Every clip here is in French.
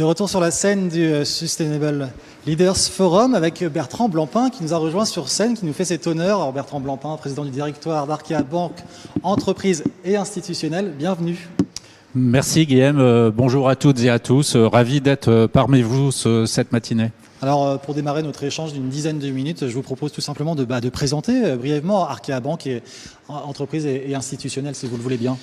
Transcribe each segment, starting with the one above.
retour sur la scène du Sustainable Leaders Forum avec Bertrand Blancpain qui nous a rejoint sur scène, qui nous fait cet honneur. Alors Bertrand Blancpain, président du directoire d'Arkea Banque, entreprise et institutionnelle, bienvenue. Merci Guillaume, bonjour à toutes et à tous, ravi d'être parmi vous cette matinée. Alors pour démarrer notre échange d'une dizaine de minutes, je vous propose tout simplement de présenter brièvement Arkea Banque et entreprise et institutionnelle, si vous le voulez bien.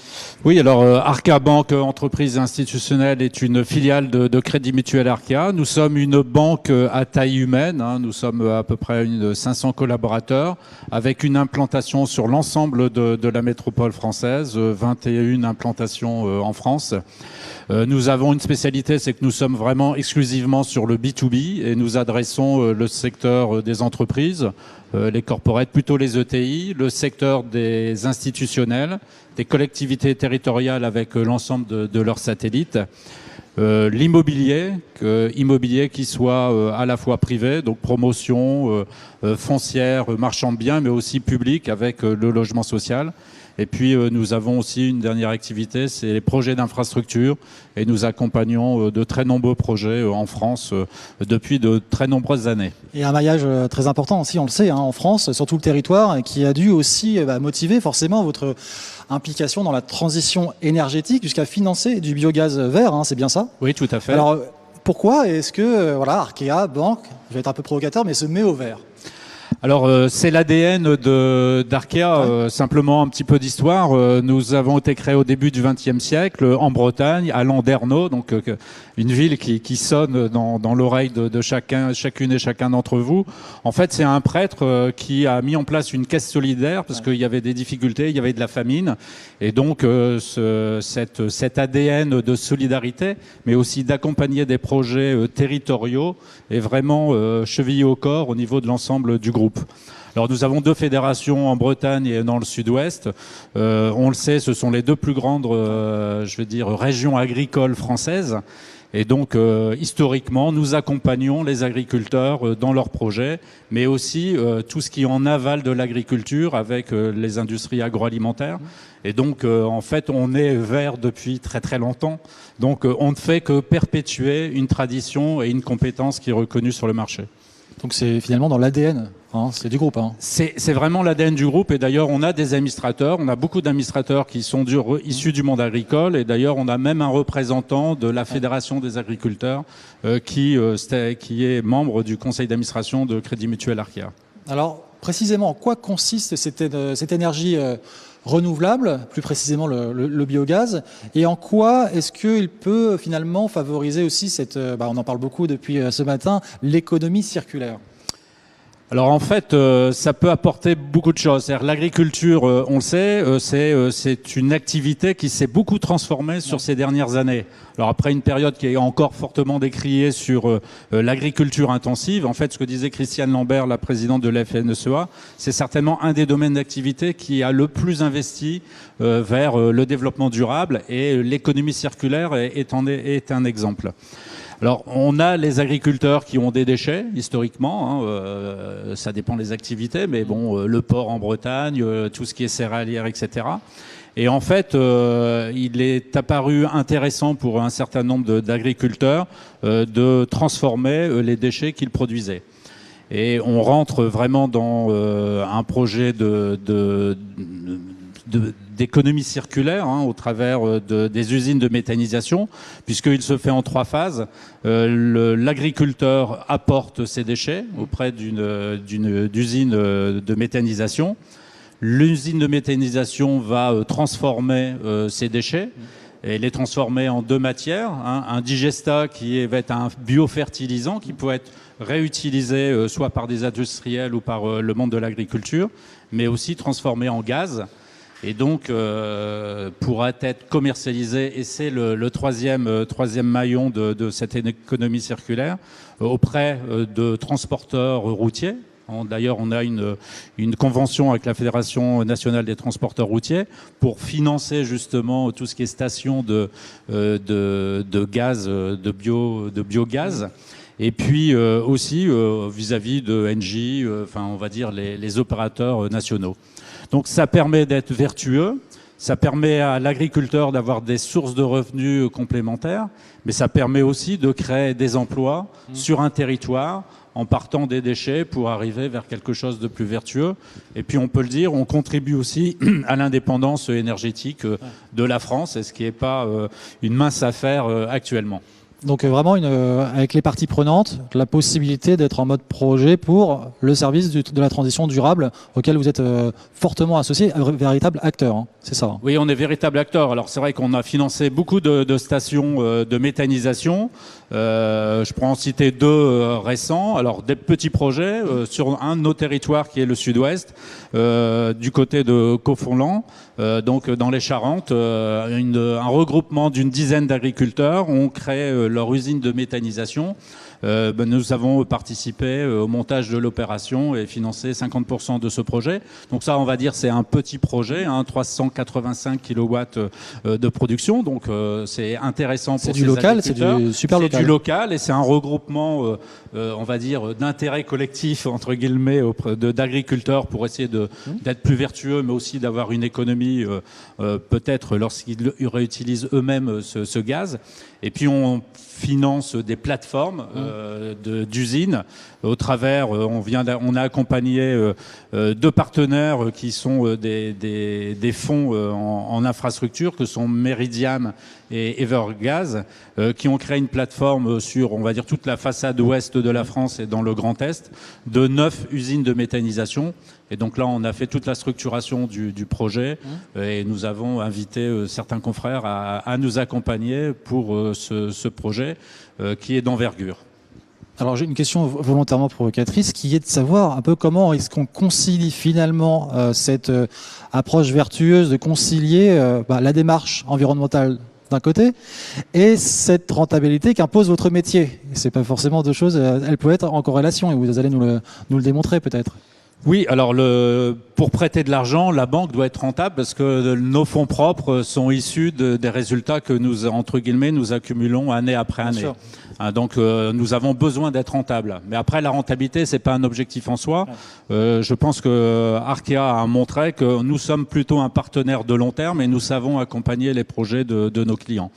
Oui, alors Arkea Banque, entreprise institutionnelle, est une filiale de Crédit Mutuel Arkea. Nous sommes une banque à taille humaine, nous sommes à peu près 500 collaborateurs, avec une implantation sur l'ensemble de la métropole française, 21 implantations en France. Nous avons une spécialité, c'est que nous sommes vraiment exclusivement sur le B2B et nous adressons le secteur des entreprises, les corporates, plutôt les ETI, le secteur des institutionnels, des collectivités territoriales avec l'ensemble de leurs satellites, l'immobilier, immobilier qui soit à la fois privé, donc promotion foncière, marchand de biens, mais aussi public avec le logement social. Et puis nous avons aussi une dernière activité, c'est les projets d'infrastructure et nous accompagnons de très nombreux projets en France depuis de très nombreuses années. Et un maillage très important aussi, on le sait, en France, sur tout le territoire, qui a dû aussi motiver forcément votre implication dans la transition énergétique jusqu'à financer du biogaz vert, c'est bien ça? Oui, tout à fait. Alors pourquoi est-ce que Arkea Banque, je vais être un peu provocateur, mais se met au vert? Alors c'est l'ADN d'Arkea, simplement un petit peu d'histoire. Nous avons été créés au début du XXe siècle en Bretagne, à Landerneau, donc une ville qui sonne dans l'oreille de chacune et chacun d'entre vous. En fait, c'est un prêtre qui a mis en place une caisse solidaire parce qu'il y avait des difficultés, il y avait de la famine, et donc cet ADN de solidarité, mais aussi d'accompagner des projets territoriaux, est vraiment chevillé au corps au niveau de l'ensemble du groupe. Alors nous avons deux fédérations en Bretagne et dans le sud-ouest. On le sait, ce sont les deux plus grandes, régions agricoles françaises. Et donc, historiquement, nous accompagnons les agriculteurs dans leurs projets, mais aussi tout ce qui est en aval de l'agriculture avec les industries agroalimentaires. Et donc, en fait, on est vert depuis très très longtemps. Donc, on ne fait que perpétuer une tradition et une compétence qui est reconnue sur le marché. Donc c'est finalement dans l'ADN, c'est du groupe. C'est vraiment l'ADN du groupe, et d'ailleurs on a des administrateurs, on a beaucoup d'administrateurs qui sont issus du monde agricole, et d'ailleurs on a même un représentant de la Fédération des agriculteurs qui est membre du conseil d'administration de Crédit Mutuel Arkea. Alors précisément, en quoi consiste cette énergie renouvelable, plus précisément le biogaz, et en quoi est-ce qu'il peut finalement favoriser aussi on en parle beaucoup depuis ce matin, l'économie circulaire? Alors en fait, ça peut apporter beaucoup de choses. L'agriculture, on le sait, c'est une activité qui s'est beaucoup transformée sur ces dernières années. Alors après une période qui est encore fortement décriée sur l'agriculture intensive, en fait ce que disait Christiane Lambert, la présidente de la FNSEA, c'est certainement un des domaines d'activité qui a le plus investi vers le développement durable, et l'économie circulaire est un exemple. Alors, on a les agriculteurs qui ont des déchets, historiquement, ça dépend des activités, mais bon, le porc en Bretagne, tout ce qui est céréalière, etc. Et en fait, il est apparu intéressant pour un certain nombre d'agriculteurs de transformer les déchets qu'ils produisaient. Et on rentre vraiment dans un projet d'économie circulaire au travers des usines de méthanisation, puisqu'il se fait en 3 phases. L'agriculteur apporte ses déchets auprès d'une usine de méthanisation. L'usine de méthanisation va transformer ces déchets et les transformer en 2 matières. Un digestat qui va être un biofertilisant qui peut être réutilisé soit par des industriels ou par le monde de l'agriculture, mais aussi transformé en gaz. Et donc pourra être commercialisé, et c'est le troisième maillon de cette économie circulaire, auprès de transporteurs routiers. D'ailleurs, on a une convention avec la Fédération nationale des transporteurs routiers pour financer justement tout ce qui est station de gaz, de biogaz. Et puis aussi vis-à-vis de Engie, on va dire les opérateurs nationaux. Donc ça permet d'être vertueux, Ça permet à l'agriculteur d'avoir des sources de revenus complémentaires, mais ça permet aussi de créer des emplois sur un territoire en partant des déchets pour arriver vers quelque chose de plus vertueux. Et puis on peut le dire, on contribue aussi à l'indépendance énergétique de la France, et ce qui n'est pas une mince affaire actuellement. Donc vraiment, avec les parties prenantes, la possibilité d'être en mode projet pour le service de la transition durable auquel vous êtes fortement associé, un véritable acteur, hein, c'est ça? Oui, on est véritable acteur. Alors c'est vrai qu'on a financé beaucoup de stations de méthanisation. Je pourrais en citer deux récents. Alors des petits projets sur un de nos territoires qui est le sud-ouest, du côté de Caufonland, donc dans les Charentes, un regroupement d'une dizaine d'agriculteurs ont créé leur usine de méthanisation. Nous avons participé au montage de l'opération et financé 50% de ce projet. Donc ça, on va dire, c'est un petit projet, 385 kilowatts de production. Donc c'est intéressant pour ces agriculteurs. C'est du super local. C'est du local et c'est un regroupement, on va dire, d'intérêt collectif, entre guillemets, d'agriculteurs pour essayer d'être plus vertueux, mais aussi d'avoir une économie, peut-être lorsqu'ils réutilisent eux-mêmes ce gaz. Et puis on finance des plateformes d'usines au travers. On a accompagné deux partenaires qui sont des fonds en infrastructure, que sont Meridiam et Evergaz, qui ont créé une plateforme sur, on va dire, toute la façade ouest de la France et dans le Grand Est, de 9 usines de méthanisation. Et donc là, on a fait toute la structuration du projet et nous avons invité certains confrères à nous accompagner pour ce projet qui est d'envergure. Alors j'ai une question volontairement provocatrice qui est de savoir un peu comment est-ce qu'on concilie finalement cette approche vertueuse de concilier la démarche environnementale d'un côté et cette rentabilité qu'impose votre métier. C'est pas forcément deux choses, elles peuvent être en corrélation et vous allez nous le démontrer peut-être. Oui, alors pour prêter de l'argent, la banque doit être rentable parce que nos fonds propres sont issus des résultats que nous, entre guillemets, nous accumulons année après année. Donc nous avons besoin d'être rentables. Mais après, la rentabilité, c'est pas un objectif en soi. Je pense que Arkea a montré que nous sommes plutôt un partenaire de long terme et nous savons accompagner les projets de nos clients.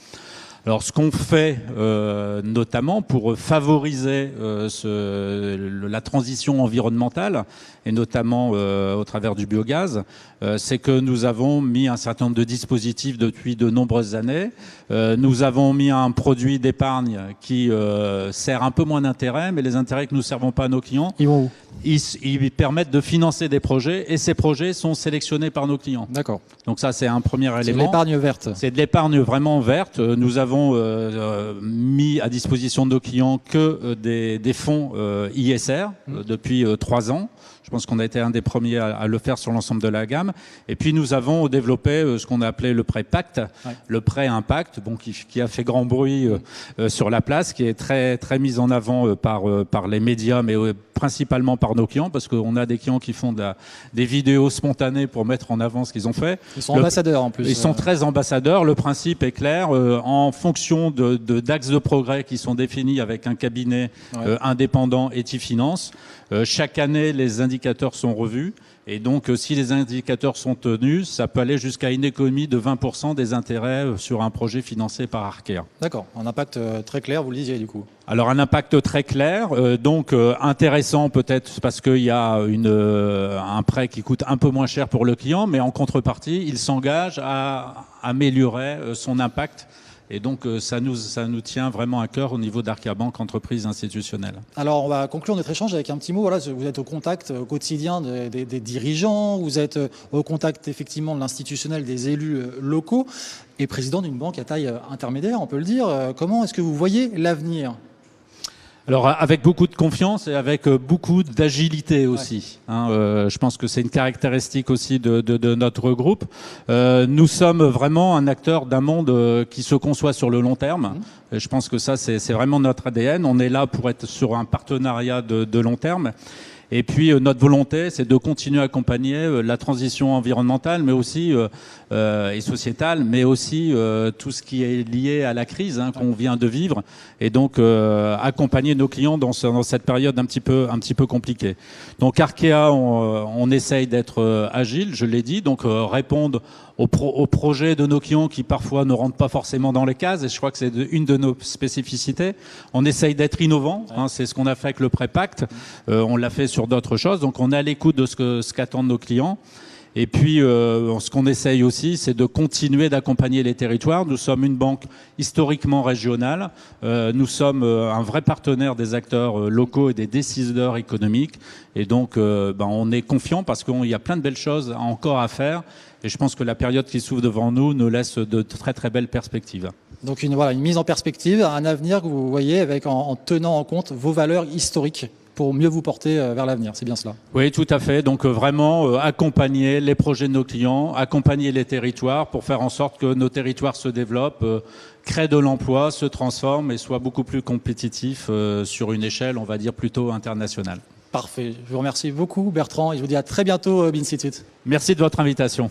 Alors, ce qu'on fait notamment pour favoriser la transition environnementale, et notamment au travers du biogaz, c'est que nous avons mis un certain nombre de dispositifs depuis de nombreuses années. Nous avons mis un produit d'épargne qui sert un peu moins d'intérêt, mais les intérêts que nous ne servons pas à nos clients, ils vont où ? Ils permettent de financer des projets et ces projets sont sélectionnés par nos clients. D'accord. Donc ça, c'est un premier élément. C'est de l'épargne verte. C'est de l'épargne vraiment verte. Nous avons mis à disposition de nos clients que des fonds ISR depuis 3 ans. Je pense qu'on a été un des premiers à le faire sur l'ensemble de la gamme. Et puis nous avons développé ce qu'on a appelé le prêt Pacte, le prêt Impact, bon, qui a fait grand bruit sur la place, qui est très très mis en avant par les médias, mais principalement par nos clients, parce qu'on a des clients qui font des vidéos spontanées pour mettre en avant ce qu'ils ont fait. Ils sont ambassadeurs en plus. Ils sont très ambassadeurs. Le principe est clair. En fonction d'axes de progrès qui sont définis avec un cabinet indépendant Etifinance, chaque année, les indicateurs sont revus. Et donc, si les indicateurs sont tenus, ça peut aller jusqu'à une économie de 20% des intérêts sur un projet financé par Arkea. D'accord. Un impact très clair, vous le disiez du coup. Alors, un impact très clair, donc intéressant peut-être parce qu'il y a un prêt qui coûte un peu moins cher pour le client, mais en contrepartie, il s'engage à améliorer son impact. Et donc, ça nous tient vraiment à cœur au niveau d'Arkea Banque, entreprise institutionnelle. Alors, on va conclure notre échange avec un petit mot. Voilà, vous êtes au contact au quotidien des dirigeants, vous êtes au contact effectivement de l'institutionnel, des élus locaux et président d'une banque à taille intermédiaire, on peut le dire. Comment est-ce que vous voyez l'avenir ? Alors avec beaucoup de confiance et avec beaucoup d'agilité aussi. Je pense que c'est une caractéristique aussi de notre groupe. Nous sommes vraiment un acteur d'un monde qui se conçoit sur le long terme. Et je pense que ça, c'est vraiment notre ADN. On est là pour être sur un partenariat de long terme. Et puis notre volonté, c'est de continuer à accompagner la transition environnementale, mais aussi et sociétale, mais aussi tout ce qui est lié à la crise qu'on vient de vivre, et donc accompagner nos clients dans cette période un petit peu compliquée. Donc Arkea, on essaye d'être agile, je l'ai dit, donc répondre aux projets de nos clients qui parfois ne rentrent pas forcément dans les cases, et je crois que c'est une de nos spécificités. On essaye d'être innovant, c'est ce qu'on a fait avec le Pré-Pacte, on l'a fait sur d'autres choses, donc on est à l'écoute de ce qu'attendent nos clients. Et puis, ce qu'on essaye aussi, c'est de continuer d'accompagner les territoires. Nous sommes une banque historiquement régionale. Nous sommes un vrai partenaire des acteurs locaux et des décideurs économiques. Et donc, on est confiant parce qu'il y a plein de belles choses encore à faire. Et je pense que la période qui s'ouvre devant nous nous laisse de très très belles perspectives. Donc une mise en perspective, un avenir que vous voyez avec en tenant en compte vos valeurs historiques pour mieux vous porter vers l'avenir, c'est bien cela? Oui, tout à fait. Donc vraiment accompagner les projets de nos clients, accompagner les territoires pour faire en sorte que nos territoires se développent, créent de l'emploi, se transforment et soient beaucoup plus compétitifs sur une échelle, on va dire, plutôt internationale. Parfait. Je vous remercie beaucoup Bertrand et je vous dis à très bientôt BINstitute. Merci de votre invitation.